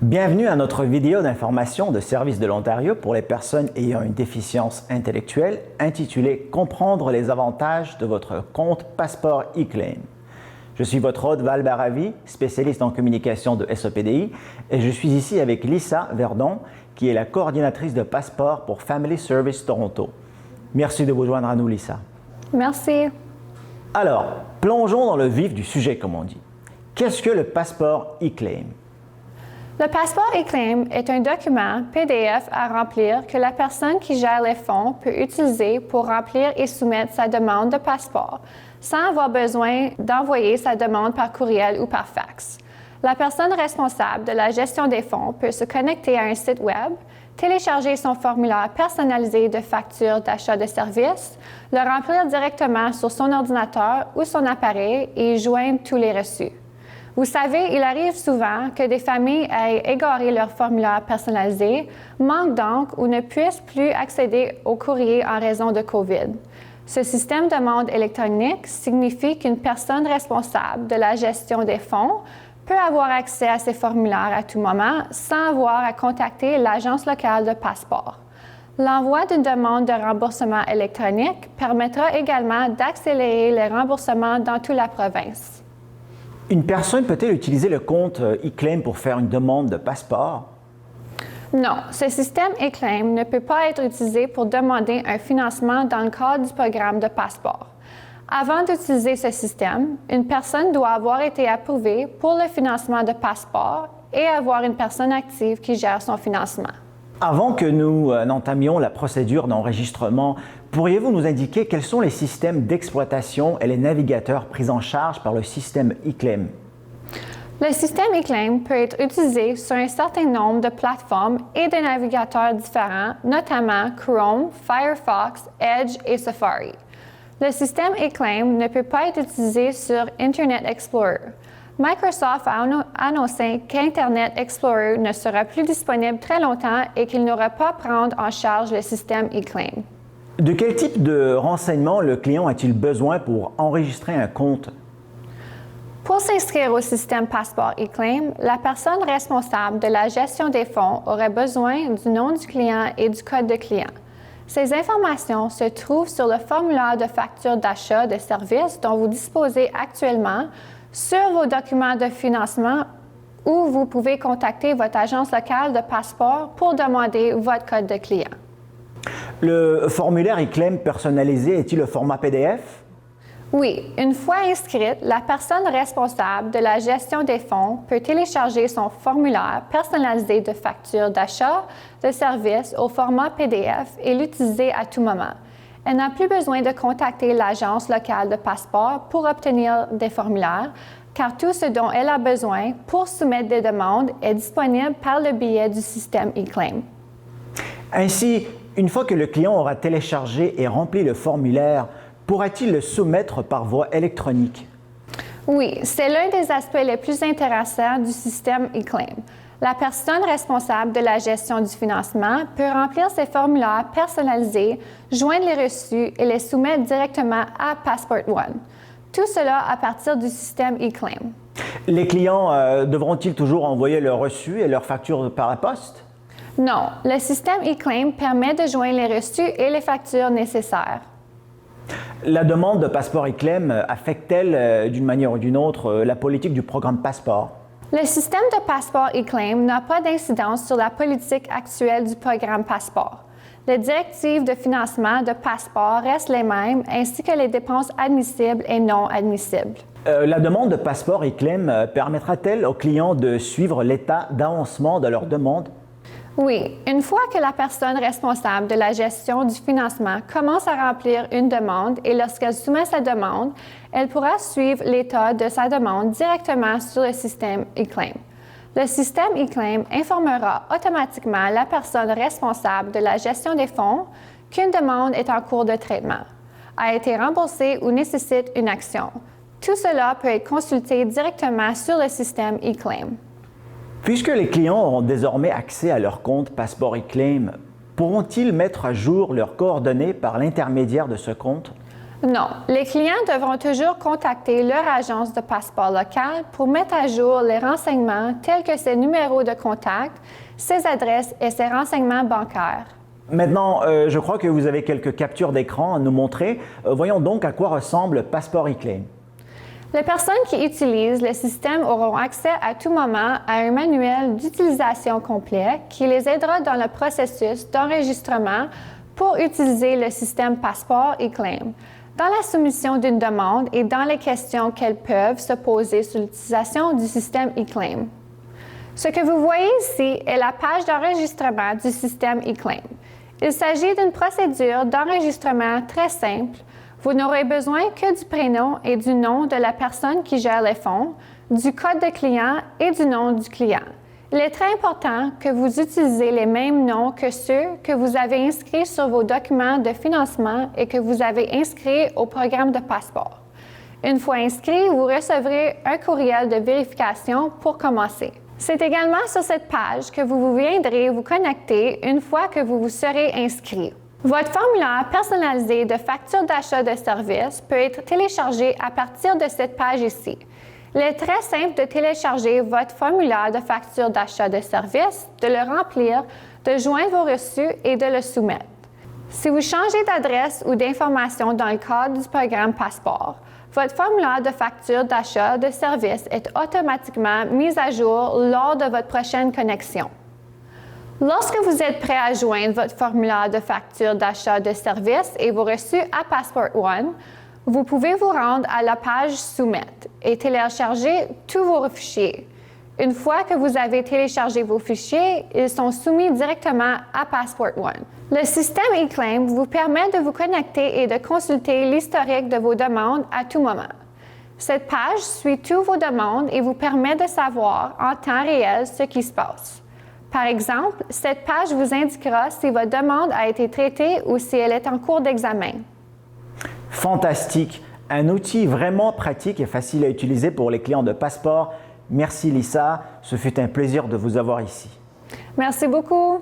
Bienvenue à notre vidéo d'information de Services de l'Ontario pour les personnes ayant une déficience intellectuelle intitulée « Comprendre les avantages de votre compte Passeport eClaim ». Je suis votre hôte Val Baravi, spécialiste en communication de SOPDI, et je suis ici avec Lisa Verdon, qui est la coordinatrice de Passeport pour Family Service Toronto. Merci de vous joindre à nous, Lisa. Merci. Alors, plongeons dans le vif du sujet, comme on dit. Qu'est-ce que le Passeport eClaim? Le Passeport eClaim est un document PDF à remplir que la personne qui gère les fonds peut utiliser pour remplir et soumettre sa demande de passeport, sans avoir besoin d'envoyer sa demande par courriel ou par fax. La personne responsable de la gestion des fonds peut se connecter à un site Web, télécharger son formulaire personnalisé de facture d'achat de services, le remplir directement sur son ordinateur ou son appareil et y joindre tous les reçus. Vous savez, il arrive souvent que des familles aient égaré leur formulaire personnalisé, manquent d'encre ou ne puissent plus accéder au courrier en raison de COVID. Ce système de demande électronique signifie qu'une personne responsable de la gestion des fonds peut avoir accès à ces formulaires à tout moment sans avoir à contacter l'agence locale de passeport. L'envoi d'une demande de remboursement électronique permettra également d'accélérer les remboursements dans toute la province. Une personne peut-elle utiliser le compte eClaim pour faire une demande de passeport? Non, ce système eClaim ne peut pas être utilisé pour demander un financement dans le cadre du programme de passeport. Avant d'utiliser ce système, une personne doit avoir été approuvée pour le financement de passeport et avoir une personne active qui gère son financement. Avant que nous n'entamions la procédure d'enregistrement, pourriez-vous nous indiquer quels sont les systèmes d'exploitation et les navigateurs pris en charge par le système eClaim? Le système eClaim peut être utilisé sur un certain nombre de plateformes et de navigateurs différents, notamment Chrome, Firefox, Edge et Safari. Le système eClaim ne peut pas être utilisé sur Internet Explorer. Microsoft a annoncé qu'Internet Explorer ne sera plus disponible très longtemps et qu'il n'aura pas à prendre en charge le système eClaim. De quel type de renseignements le client a-t-il besoin pour enregistrer un compte? Pour s'inscrire au système Passeport eClaim, la personne responsable de la gestion des fonds aurait besoin du nom du client et du code de client. Ces informations se trouvent sur le formulaire de facture d'achat de services dont vous disposez actuellement, sur vos documents de financement ou vous pouvez contacter votre agence locale de passeport pour demander votre code de client. Le formulaire eClaim personnalisé est-il le format PDF? Oui, une fois inscrite, la personne responsable de la gestion des fonds peut télécharger son formulaire personnalisé de facture d'achat de services au format PDF et l'utiliser à tout moment. Elle n'a plus besoin de contacter l'agence locale de passeport pour obtenir des formulaires, car tout ce dont elle a besoin pour soumettre des demandes est disponible par le biais du système eClaim. Ainsi, une fois que le client aura téléchargé et rempli le formulaire, pourra-t-il le soumettre par voie électronique? Oui, c'est l'un des aspects les plus intéressants du système eClaim. La personne responsable de la gestion du financement peut remplir ses formulaires personnalisés, joindre les reçus et les soumettre directement à Passport One. Tout cela à partir du système eClaim. Les clients devront-ils toujours envoyer leurs reçus et leurs factures par la poste? Non, le système eClaim permet de joindre les reçus et les factures nécessaires. La demande de passeport eClaim affecte-t-elle d'une manière ou d'une autre la politique du programme Passeport? Le système de Passeport eClaim n'a pas d'incidence sur la politique actuelle du programme Passeport. Les directives de financement de Passeport restent les mêmes, ainsi que les dépenses admissibles et non admissibles. La demande de passeport eClaim permettra-t-elle aux clients de suivre l'état d'avancement de leur demande? Oui, une fois que la personne responsable de la gestion du financement commence à remplir une demande et lorsqu'elle soumet sa demande, elle pourra suivre l'état de sa demande directement sur le système eClaim. Le système eClaim informera automatiquement la personne responsable de la gestion des fonds qu'une demande est en cours de traitement, a été remboursée ou nécessite une action. Tout cela peut être consulté directement sur le système eClaim. Puisque les clients auront désormais accès à leur compte Passeport eClaim, pourront-ils mettre à jour leurs coordonnées par l'intermédiaire de ce compte? Non, les clients devront toujours contacter leur agence de passeport locale pour mettre à jour les renseignements tels que ses numéros de contact, ses adresses et ses renseignements bancaires. Maintenant, je crois que vous avez quelques captures d'écran à nous montrer. Voyons donc à quoi ressemble Passport eClaim. Les personnes qui utilisent le système auront accès à tout moment à un manuel d'utilisation complet qui les aidera dans le processus d'enregistrement pour utiliser le système Passport eClaim, dans la soumission d'une demande et dans les questions qu'elles peuvent se poser sur l'utilisation du système eClaim. Ce que vous voyez ici est la page d'enregistrement du système eClaim. Il s'agit d'une procédure d'enregistrement très simple. Vous n'aurez besoin que du prénom et du nom de la personne qui gère les fonds, du code de client et du nom du client. Il est très important que vous utilisez les mêmes noms que ceux que vous avez inscrits sur vos documents de financement et que vous avez inscrits au programme de passeport. Une fois inscrit, vous recevrez un courriel de vérification pour commencer. C'est également sur cette page que vous viendrez vous connecter une fois que vous vous serez inscrit. Votre formulaire personnalisé de facture d'achat de service peut être téléchargé à partir de cette page ici. Il est très simple de télécharger votre formulaire de facture d'achat de service, de le remplir, de joindre vos reçus et de le soumettre. Si vous changez d'adresse ou d'information dans le cadre du programme Passeport, votre formulaire de facture d'achat de service est automatiquement mis à jour lors de votre prochaine connexion. Lorsque vous êtes prêt à joindre votre formulaire de facture d'achat de service et vos reçus à Passport One, vous pouvez vous rendre à la page Soumettre et télécharger tous vos fichiers. Une fois que vous avez téléchargé vos fichiers, ils sont soumis directement à Passport One. Le système eClaim vous permet de vous connecter et de consulter l'historique de vos demandes à tout moment. Cette page suit toutes vos demandes et vous permet de savoir en temps réel ce qui se passe. Par exemple, cette page vous indiquera si votre demande a été traitée ou si elle est en cours d'examen. Fantastique! Un outil vraiment pratique et facile à utiliser pour les clients de Passport. Merci Lisa, ce fut un plaisir de vous avoir ici. Merci beaucoup.